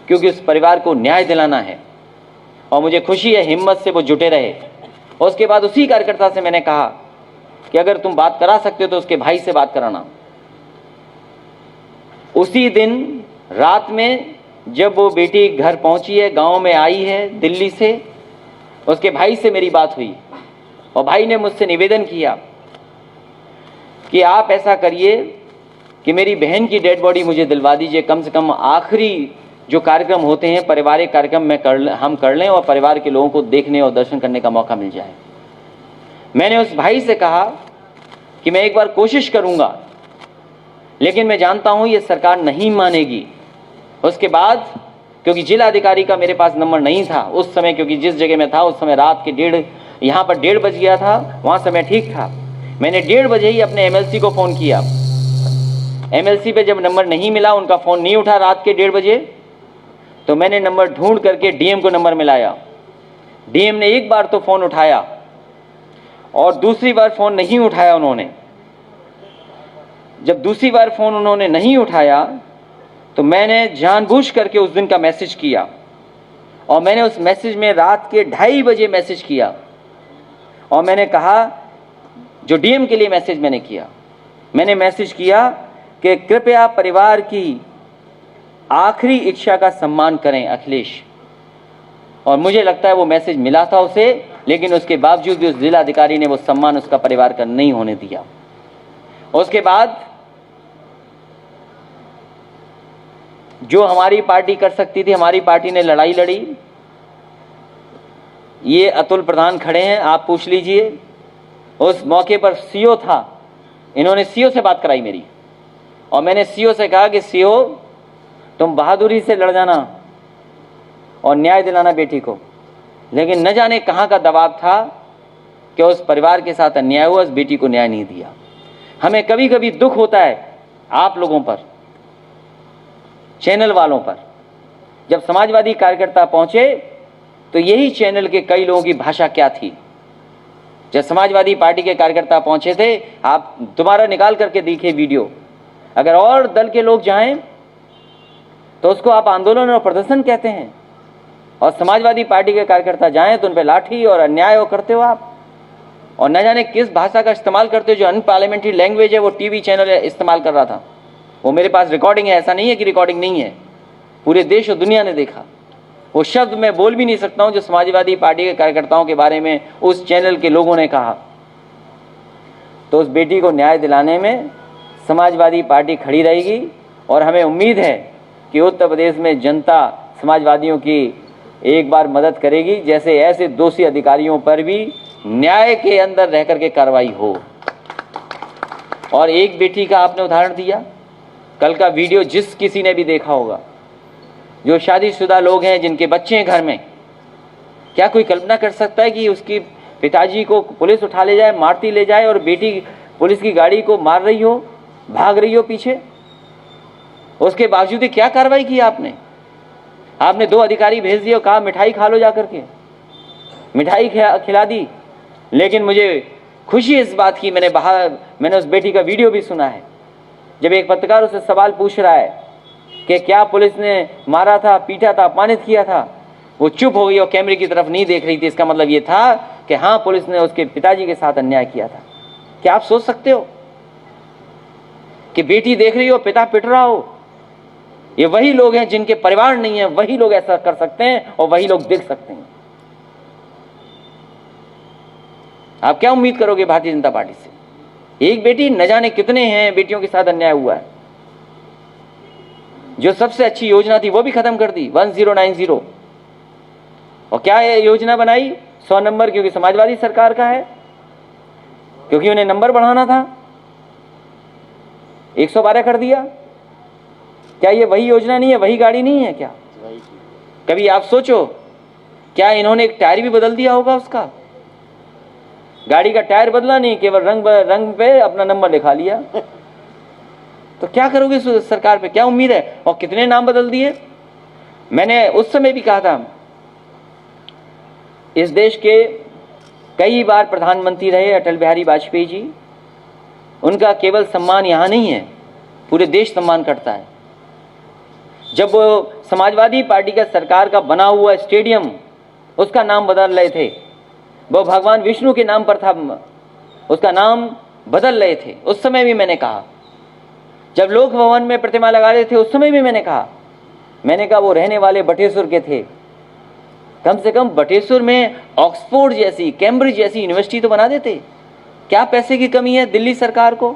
क्योंकि उस परिवार को न्याय दिलाना है। और मुझे खुशी है हिम्मत से वो जुटे रहे। और उसके बाद उसी कार्यकर्ता से मैंने कहा कि अगर तुम बात करा सकते हो तो उसके भाई से बात कराना। उसी दिन रात में जब वो बेटी घर पहुंची है, गांव में आई है दिल्ली से, उसके भाई से मेरी बात हुई और भाई ने मुझसे निवेदन किया कि आप ऐसा करिए कि मेरी बहन की डेड बॉडी मुझे दिलवा दीजिए, कम से कम आखिरी जो कार्यक्रम होते हैं पारिवारिक कार्यक्रम हम कर लें और परिवार के लोगों को देखने और दर्शन करने का मौका मिल जाए। मैंने उस भाई से कहा कि मैं एक बार कोशिश करूंगा, लेकिन मैं जानता हूं ये सरकार नहीं मानेगी। उसके बाद क्योंकि जिला अधिकारी का मेरे पास नंबर नहीं था उस समय, क्योंकि जिस जगह में था उस समय रात के 1:30 यहाँ पर 1:30 बज गया था, वहाँ समय ठीक था। मैंने 1:30 बजे ही अपने एमएलसी को फ़ोन किया। एमएलसी पे जब नंबर नहीं मिला, उनका फ़ोन नहीं उठा रात के 1:30 बजे, तो मैंने नंबर ढूंढ करके डीएम को नंबर मिलाया। डीएम ने एक बार तो फ़ोन उठाया और दूसरी बार फ़ोन नहीं उठाया उन्होंने। जब दूसरी बार फ़ोन उन्होंने नहीं उठाया तो मैंने जानबूझ करके उस दिन का मैसेज किया और मैंने उस मैसेज में रात के 2:30 बजे मैसेज किया और मैंने कहा, जो डीएम के लिए मैसेज मैंने मैसेज किया कि कृपया परिवार की आखिरी इच्छा का सम्मान करें अखिलेश। और मुझे लगता है वो मैसेज मिला था उसे, लेकिन उसके बावजूद भी उस जिलाधिकारी ने वो सम्मान उसका परिवार का नहीं होने दिया। उसके बाद जो हमारी पार्टी कर सकती थी, हमारी पार्टी ने लड़ाई लड़ी। ये अतुल प्रधान खड़े हैं, आप पूछ लीजिए। उस मौके पर सीओ था, इन्होंने सीओ से बात कराई मेरी, और मैंने सीओ से कहा कि सीओ तुम बहादुरी से लड़ जाना और न्याय दिलाना बेटी को। लेकिन न जाने कहाँ का दबाव था कि उस परिवार के साथ अन्याय हुआ, उस बेटी को न्याय नहीं दिया। हमें कभी कभी दुख होता है आप लोगों पर, चैनल वालों पर। जब समाजवादी कार्यकर्ता पहुंचे तो यही चैनल के कई लोगों की भाषा क्या थी। जब समाजवादी पार्टी के कार्यकर्ता पहुंचे थे, आप दोबारा निकाल करके देखिए वीडियो, अगर और दल के लोग जाएं तो उसको आप आंदोलन और प्रदर्शन कहते हैं, और समाजवादी पार्टी के कार्यकर्ता जाएं तो उन पर लाठी और अन्याय वो करते हो आप। और न जाने किस भाषा का इस्तेमाल करते हो, जो अनपार्लियामेंट्री लैंग्वेज है वो टीवी चैनल इस्तेमाल कर रहा था। वो मेरे पास रिकॉर्डिंग है, ऐसा नहीं है कि रिकॉर्डिंग नहीं है, पूरे देश और दुनिया ने देखा। वो शब्द मैं बोल भी नहीं सकता हूं जो समाजवादी पार्टी के कार्यकर्ताओं के बारे में उस चैनल के लोगों ने कहा। तो उस बेटी को न्याय दिलाने में समाजवादी पार्टी खड़ी रहेगी, और हमें उम्मीद है कि उत्तर प्रदेश में जनता समाजवादियों की एक बार मदद करेगी, जैसे ऐसे दोषी अधिकारियों पर भी न्याय के अंदर रह करके कार्रवाई हो। और एक बेटी का आपने उदाहरण दिया, कल का वीडियो जिस किसी ने भी देखा होगा, जो शादीशुदा लोग हैं जिनके बच्चे हैं घर में, क्या कोई कल्पना कर सकता है कि उसकी पिताजी को पुलिस उठा ले जाए, मारती ले जाए, और बेटी पुलिस की गाड़ी को मार रही हो, भाग रही हो पीछे। उसके बावजूद भी क्या कार्रवाई की आपने? आपने 2 अधिकारी भेज दिए और कहा मिठाई खा लो, जाकर के मिठाई खिला दी। लेकिन मुझे खुशी इस बात की, मैंने उस बेटी का वीडियो भी सुना है, जब एक पत्रकार उससे सवाल पूछ रहा है कि क्या पुलिस ने मारा था, पीटा था, अपमानित किया था, वो चुप हो गई और कैमरे की तरफ नहीं देख रही थी। इसका मतलब ये था कि हाँ, पुलिस ने उसके पिताजी के साथ अन्याय किया था। क्या आप सोच सकते हो कि बेटी देख रही हो, पिता पिट रहा हो? ये वही लोग हैं जिनके परिवार नहीं है, वही लोग ऐसा कर सकते हैं और वही लोग देख सकते हैं। आप क्या उम्मीद करोगे भारतीय जनता पार्टी से? एक बेटी, न जाने कितने हैं बेटियों के साथ अन्याय हुआ है। जो सबसे अच्छी योजना थी वो भी खत्म कर दी, 1090। और क्या ये योजना बनाई? 100 नंबर, क्योंकि समाजवादी सरकार का है, क्योंकि उन्हें नंबर बढ़ाना था, 112 कर दिया। क्या ये वही योजना नहीं है, वही गाड़ी नहीं है क्या? कभी आप सोचो, क्या इन्होंने एक टायर भी बदल दिया होगा? उसका गाड़ी का टायर बदला नहीं, केवल रंग पे अपना नंबर लिखा लिया। तो क्या करोगे इस सरकार पे? क्या उम्मीद है? और कितने नाम बदल दिए। मैंने उस समय भी कहा था, इस देश के कई बार प्रधानमंत्री रहे अटल बिहारी वाजपेयी जी, उनका केवल सम्मान यहां नहीं है, पूरे देश सम्मान करता है। जब वो समाजवादी पार्टी का सरकार का बना हुआ स्टेडियम, उसका नाम बदल रहे थे, वो भगवान विष्णु के नाम पर था, उसका नाम बदल रहे थे, उस समय भी मैंने कहा। जब लोक भवन में प्रतिमा लगा रहे थे, उस समय भी मैंने कहा वो रहने वाले बटेश्वर के थे। कम से कम बटेश्वर में ऑक्सफोर्ड जैसी, कैम्ब्रिज जैसी यूनिवर्सिटी तो बना देते। क्या पैसे की कमी है दिल्ली सरकार को?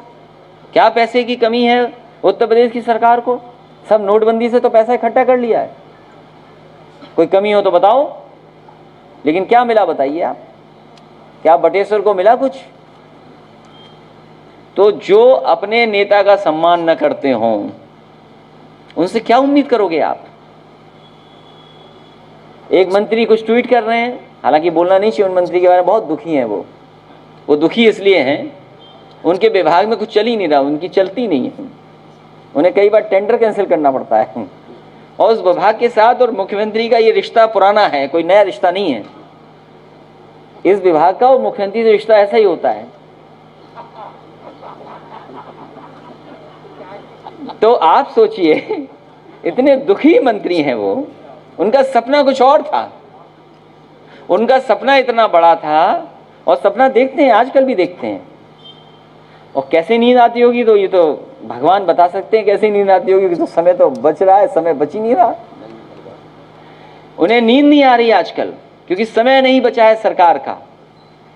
क्या पैसे की कमी है उत्तर प्रदेश की सरकार को? सब नोटबंदी से तो पैसा इकट्ठा कर लिया है। कोई कमी हो तो बताओ। लेकिन क्या मिला बताइए आप? क्या बटेश्वर को मिला कुछ? तो जो अपने नेता का सम्मान न करते हों, उनसे क्या उम्मीद करोगे आप? एक मंत्री कुछ ट्वीट कर रहे हैं, हालांकि बोलना नहीं चाहिए उन मंत्री के बारे में, बहुत दुखी हैं वो दुखी इसलिए हैं, उनके विभाग में कुछ चल ही नहीं रहा, उनकी चलती नहीं है, उन्हें कई बार टेंडर कैंसिल करना पड़ता है। और उस विभाग के साथ और मुख्यमंत्री का ये रिश्ता पुराना है, कोई नया रिश्ता नहीं है। इस विभाग का और मुख्यमंत्री से रिश्ता ऐसा ही होता है। तो आप सोचिए, इतने दुखी मंत्री हैं वो, उनका सपना कुछ और था, उनका सपना इतना बड़ा था और सपना देखते हैं, आजकल भी देखते हैं। और कैसे नींद आती होगी तो ये तो भगवान बता सकते हैं कैसे नींद आती होगी, तो समय तो बच रहा है, समय बच ही नहीं रहा। उन्हें नींद नहीं आ रही आजकल, क्योंकि समय नहीं बचा है सरकार का।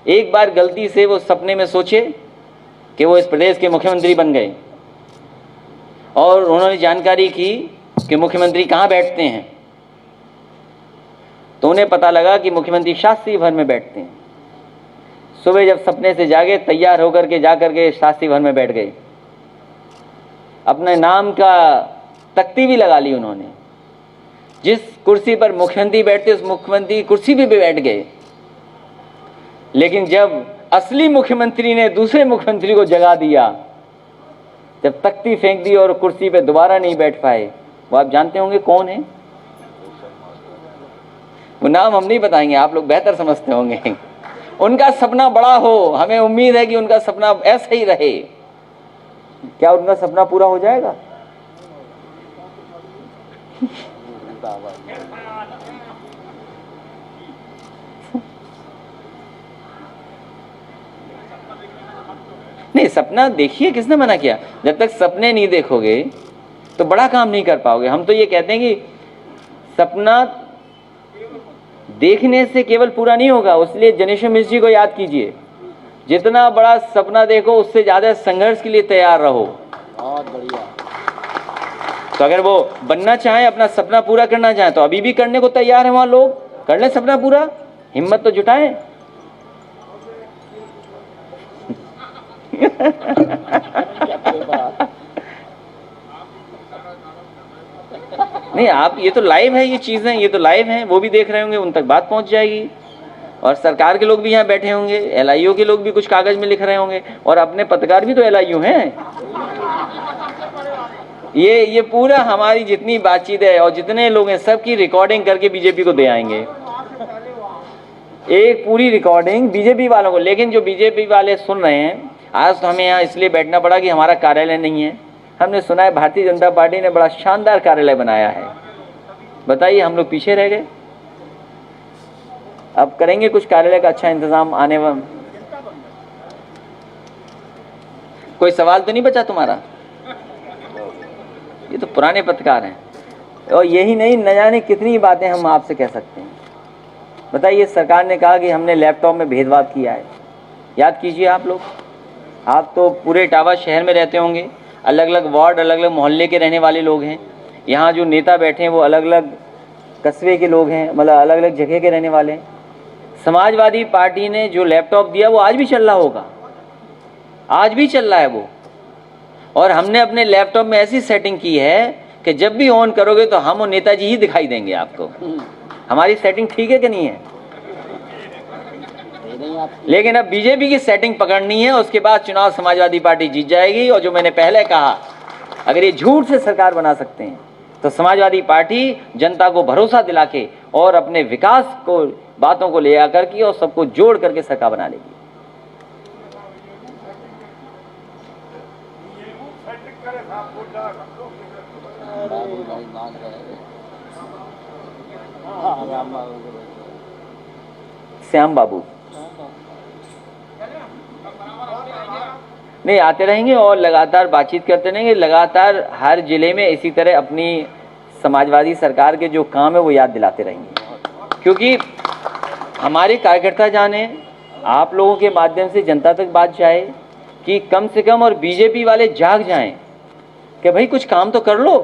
एक बार गलती से वो सपने में सोचे कि वो इस प्रदेश के मुख्यमंत्री बन गए और उन्होंने जानकारी की कि मुख्यमंत्री कहाँ बैठते हैं, तो उन्हें पता लगा कि मुख्यमंत्री शास्त्री भवन में बैठते हैं। सुबह जब सपने से जागे, तैयार होकर के जाकर के शास्त्री भवन में बैठ गए, अपने नाम का तख्ती भी लगा ली उन्होंने। जिस कुर्सी पर मुख्यमंत्री बैठते उस मुख्यमंत्री कुर्सी पे भी बैठ गए। लेकिन जब असली मुख्यमंत्री ने दूसरे मुख्यमंत्री को जगा दिया, जब तख्ती फेंक दी और कुर्सी पे दोबारा नहीं बैठ पाए, वो आप जानते होंगे कौन है? वो नाम हम नहीं बताएंगे, आप लोग बेहतर समझते होंगे। उनका सपना बड़ा हो, हमें उम्मीद है कि उनका सपना ऐसा ही रहे। क्या उनका सपना पूरा हो जाएगा? नहीं, सपना देखिए, किसने मना किया? जब तक सपने नहीं देखोगे तो बड़ा काम नहीं कर पाओगे। हम तो ये कहते हैं कि सपना देखने से केवल पूरा नहीं होगा, इसलिए जनेश्वर मिश्र जी को याद कीजिए, जितना बड़ा सपना देखो उससे ज्यादा संघर्ष के लिए तैयार रहो। बहुत बढ़िया। तो अगर वो बनना चाहे, अपना सपना पूरा करना चाहे, तो अभी भी करने को तैयार है वहां लोग, कर ले सपना पूरा, हिम्मत तो जुटाएं। नहीं, आप ये तो लाइव है, ये चीजें ये तो लाइव हैं, वो भी देख रहे होंगे, उन तक बात पहुंच जाएगी। और सरकार के लोग भी यहाँ बैठे होंगे, LIU के लोग भी कुछ कागज में लिख रहे होंगे, और अपने पत्रकार भी तो LIU हैं। ये पूरा हमारी जितनी बातचीत है और जितने लोग हैं सबकी रिकॉर्डिंग करके बीजेपी को दे आएंगे, एक पूरी रिकॉर्डिंग बीजेपी वालों को। लेकिन जो बीजेपी वाले सुन रहे हैं, आज तो हमें यहाँ इसलिए बैठना पड़ा कि हमारा कार्यालय नहीं है। हमने सुना है भारतीय जनता पार्टी ने बड़ा शानदार कार्यालय बनाया है, बताइए हम लोग पीछे रह गए। अब करेंगे कुछ कार्यालय का अच्छा इंतजाम आने वाले। कोई सवाल तो नहीं बचा तुम्हारा? ये तो पुराने पत्रकार हैं, और यही नहीं, न जाने कितनी बातें हम आपसे कह सकते हैं। बताइए, सरकार ने कहा कि हमने लैपटॉप में भेदभाव किया है। याद कीजिए आप लोग, आप तो पूरे इटावा शहर में रहते होंगे, अलग अलग वार्ड, अलग अलग मोहल्ले के रहने वाले लोग हैं। यहाँ जो नेता बैठे हैं वो अलग अलग कस्बे के लोग हैं, मतलब अलग अलग जगह के रहने वाले हैं। समाजवादी पार्टी ने जो लैपटॉप दिया वो आज भी चल रहा होगा, आज भी चल रहा है वो। और हमने अपने लैपटॉप में ऐसी सेटिंग की है कि जब भी ऑन करोगे तो हम और नेताजी ही दिखाई देंगे आपको। हमारी सेटिंग ठीक है कि नहीं है? लेकिन अब बीजेपी की सेटिंग पकड़नी है, उसके बाद चुनाव समाजवादी पार्टी जीत जाएगी। और जो मैंने पहले कहा, अगर ये झूठ से सरकार बना सकते हैं तो समाजवादी पार्टी जनता को भरोसा दिला के और अपने विकास को बातों को ले आकर के और सबको जोड़ करके सरकार बना लेगी। श्याम बाबू नहीं, आते रहेंगे और लगातार बातचीत करते रहेंगे। लगातार हर जिले में इसी तरह अपनी समाजवादी सरकार के जो काम है वो याद दिलाते रहेंगे, क्योंकि हमारे कार्यकर्ता जाने, आप लोगों के माध्यम से जनता तक बात जाए कि कम से कम, और बीजेपी वाले जाग जाएं कि भाई कुछ काम तो कर लो।